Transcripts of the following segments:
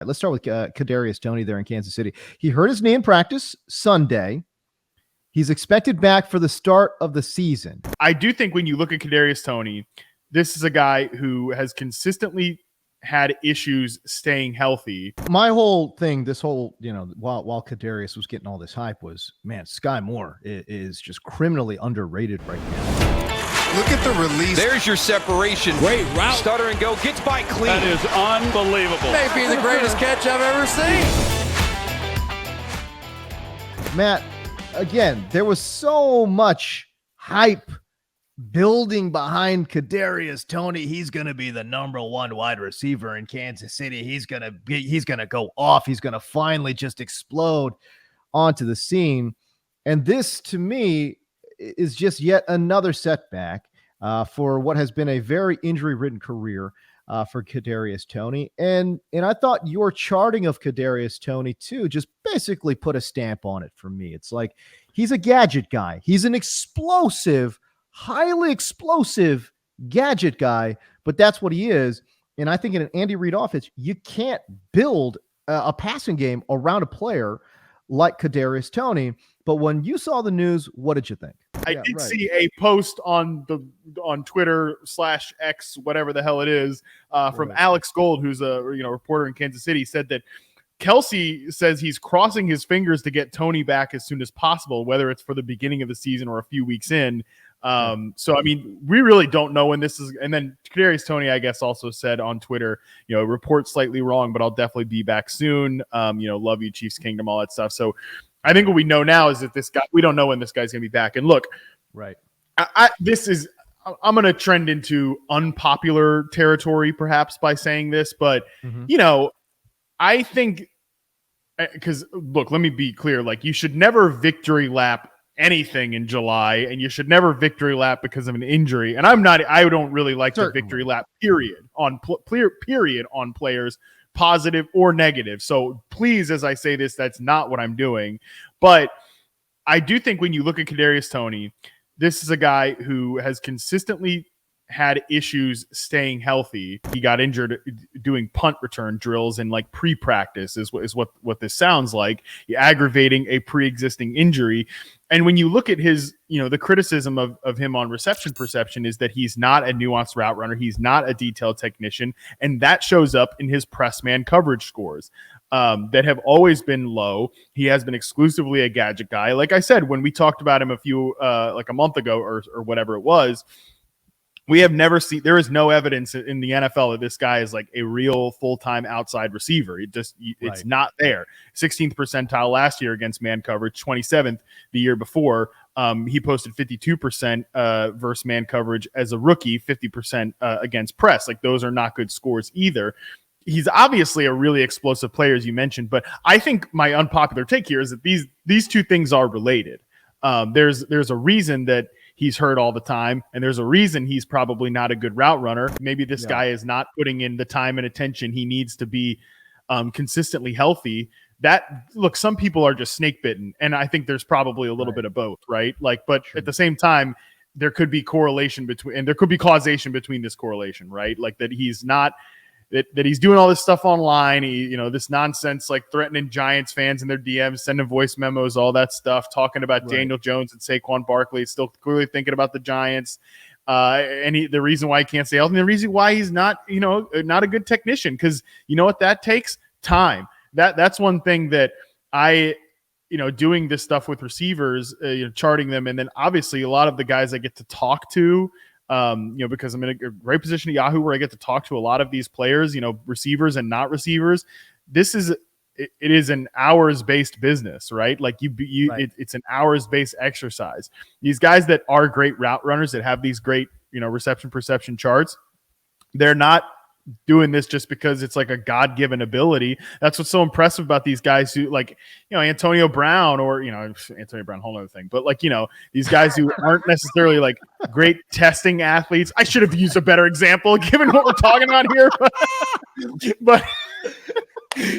Let's start with Kadarius Toney there in Kansas City. He hurt his knee in practice Sunday. He's expected back for the start of the season. I do think when you look at Kadarius Toney, this is a guy who has consistently had issues staying healthy. My whole thing, while Kadarius was getting all this hype was, man, Skyy Moore is just criminally underrated right now. Look at the release. There's your separation. Great route. Stutter and go. Gets by clean. That is unbelievable. May be the greatest catch I've ever seen. Matt, again, there was so much hype building behind Kadarius Toney. He's going to be the number one wide receiver in Kansas City. He's going to go off. He's going to finally just explode onto the scene. And this, to me, is just yet another setback for what has been a very injury-ridden career for Kadarius Toney. And I thought your charting of Kadarius Toney, too, just basically put a stamp on it for me. It's like he's a gadget guy. He's an explosive, highly explosive gadget guy, but that's what he is. And I think in an Andy Reid offense, you can't build a passing game around a player like Kadarius Toney. But when you saw the news, what did you think? I did see a post on Twitter /X, whatever the hell it is, from Alex Gold, who's a reporter in Kansas City, said that Kelsey says he's crossing his fingers to get Toney back as soon as possible, whether it's for the beginning of the season or a few weeks in. So, I mean, we really don't know when this is. And then Kadarius Toney, I guess, also said on Twitter, report slightly wrong, but I'll definitely be back soon. Love you, Chiefs Kingdom, all that stuff. So I think what we know now is that this guy, we don't know when this guy's going to be back. And look, right. I'm going to trend into unpopular territory perhaps by saying this, but I think, because look, let me be clear. Like, you should never victory lap anything in July, and you should never victory lap because of an injury. And I don't really like the victory lap period on players, positive or negative. So please, as I say this, that's not what I'm doing. But I do think when you look at Kadarius Toney, this is a guy who has consistently had issues staying healthy. He got injured doing punt return drills and like pre-practice is what this sounds like. Aggravating a pre-existing injury. And when you look at his, the criticism of him on reception perception is that he's not a nuanced route runner. He's not a detailed technician. And that shows up in his press man coverage scores that have always been low. He has been exclusively a gadget guy. Like I said, when we talked about him a month ago or whatever it was, we have never seen, there is no evidence in the NFL that this guy is like a real full-time outside receiver. It's not there. 16th percentile last year against man coverage, 27th the year before. He posted 52% versus man coverage as a rookie, 50% against press. Like, those are not good scores either. He's obviously a really explosive player, as you mentioned, but I think my unpopular take here is that these two things are related. There's a reason that he's hurt all the time, and there's a reason he's probably not a good route runner. Maybe this guy is not putting in the time and attention he needs to be consistently healthy. Some people are just snake bitten, and I think there's probably a little bit of both, right? But at the same time, there could be causation between this correlation, right? Like that he's not. That he's doing all this stuff online, this nonsense, like threatening Giants fans in their DMs, sending voice memos, all that stuff, talking about Daniel Jones and Saquon Barkley, still clearly thinking about the Giants. The reason why he can't stay healthy, and the reason why he's not a good technician, because you know what that takes? Time. That's one thing that I, doing this stuff with receivers, charting them, and then obviously a lot of the guys I get to talk to. Because I'm in a great position at Yahoo where I get to talk to a lot of these players, receivers and not receivers. It is an hours-based business, right? Like it's an hours-based exercise. These guys that are great route runners that have these great, reception perception charts, they're not doing this just because it's like a God-given ability. That's what's so impressive about these guys who Antonio Brown or, Antonio Brown, whole other thing. But these guys who aren't necessarily like great testing athletes. I should have used a better example given what we're talking about here. But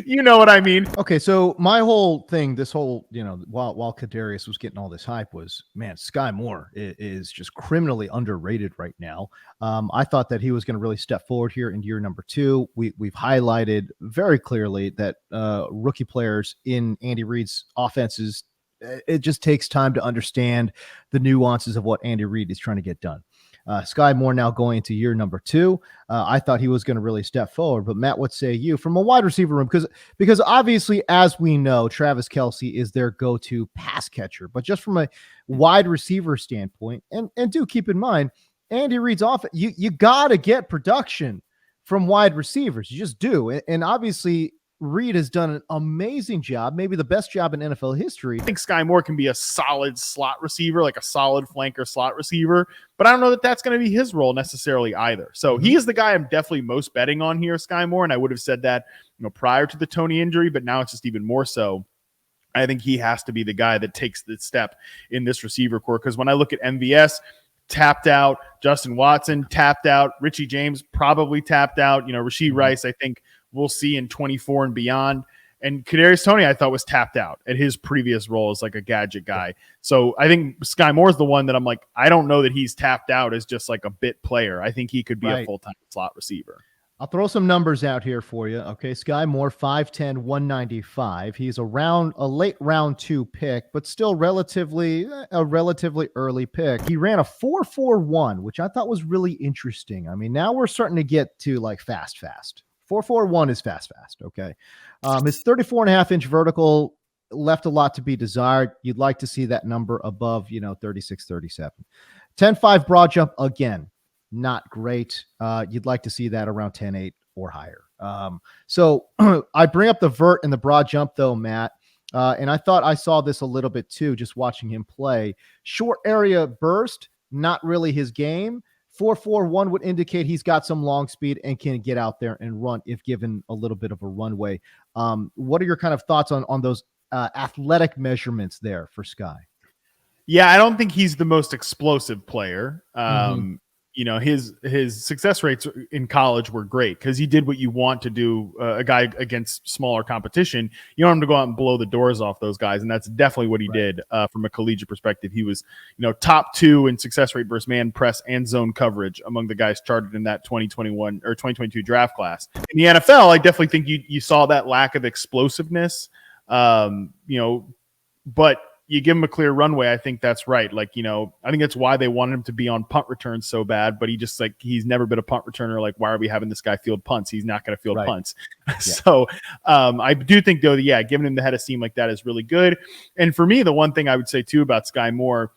You know what I mean? Okay, so my whole thing, this whole, while Kadarius was getting all this hype was, man, Skyy Moore is just criminally underrated right now. I thought that he was going to really step forward here in year number 2. We've highlighted very clearly that rookie players in Andy Reid's offenses, it just takes time to understand the nuances of what Andy Reid is trying to get done. Skyy Moore now going into year number 2. I thought he was going to really step forward, but Matt, what say you from a wide receiver room? Because obviously, as we know, Travis Kelce is their go-to pass catcher, but just from a wide receiver standpoint, and do keep in mind, Andy Reid's offense, you got to get production from wide receivers. You just do. And obviously, Reid has done an amazing job, maybe the best job in NFL history. I think Skyy Moore can be a solid slot receiver, like a solid flanker slot receiver, but I don't know that that's going to be his role necessarily either. So he is the guy I'm definitely most betting on here, Skyy Moore, and I would have said that prior to the Toney injury, but now it's just even more so. I think he has to be the guy that takes the step in this receiver core, because when I look at MVS, tapped out, Justin Watson tapped out, Richie James probably tapped out, Rashee Rice, I think we'll see in 24 and beyond. And Kadarius Toney, I thought, was tapped out at his previous role as like a gadget guy. So I think Skyy Moore is the one that I'm like, I don't know that he's tapped out as just like a bit player. I think he could be a full-time slot receiver. I'll throw some numbers out here for you. Okay. Skyy Moore, 5'10", 195. He's around a late round 2 pick, but still a relatively early pick. He ran a 4.41, which I thought was really interesting. I mean, now we're starting to get to like fast. 4.41 is fast. Okay. His 34.5-inch vertical left a lot to be desired. You'd like to see that number above, 36, 37. 10.5 broad jump, again, not great. You'd like to see that around 10.8 or higher. So I bring up the vert and the broad jump though, Matt. And I thought I saw this a little bit too, just watching him play. Short area burst, not really his game. 4.41 would indicate he's got some long speed and can get out there and run if given a little bit of a runway. What are your kind of thoughts on those athletic measurements there for Skyy? Yeah, I don't think he's the most explosive player. His success rates in college were great because he did what you want to do, a guy against smaller competition. You want him to go out and blow the doors off those guys, and that's definitely what he did from a collegiate perspective. He was, top 2 in success rate versus man press and zone coverage among the guys charted in that 2021 or 2022 draft class. In the NFL, I definitely think you saw that lack of explosiveness, but you give him a clear runway. I think that's right. I think that's why they wanted him to be on punt returns so bad, but he's never been a punt returner. Like, why are we having this guy field punts? He's not going to field punts. Yeah. So I do think though, that, giving him the head of steam like that is really good. And for me, the one thing I would say too about Skyy Moore,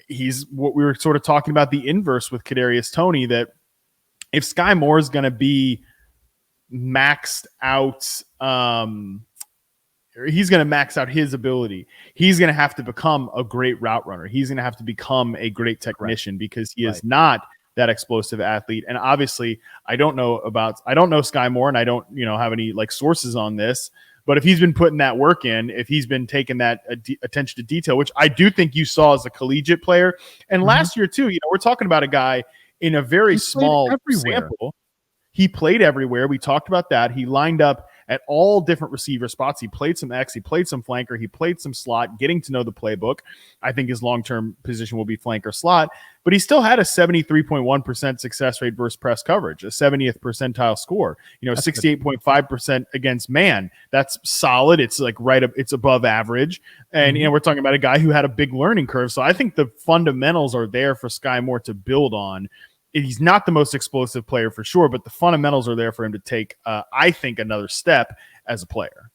he's what we were sort of talking about, the inverse with Kadarius Toney, that if Skyy Moore is going to be maxed out, he's going to max out his ability. He's going to have to become a great route runner. He's going to have to become a great technician because he is not that explosive athlete. And obviously I don't know Skyy Moore, and I don't, have any sources on this, but if he's been putting that work in, if he's been taking that attention to detail, which I do think you saw as a collegiate player. And last year too, we're talking about a guy in a very small sample. He played everywhere. We talked about that. He lined up at all different receiver spots. He played some X, he played some flanker, he played some slot, getting to know the playbook. I think his long-term position will be flanker slot, but he still had a 73.1% success rate versus press coverage, a 70th percentile score, 68.5% against man. That's solid. It's it's above average. And, we're talking about a guy who had a big learning curve. So I think the fundamentals are there for Skyy Moore to build on. He's not the most explosive player for sure, but the fundamentals are there for him to take, I think, another step as a player.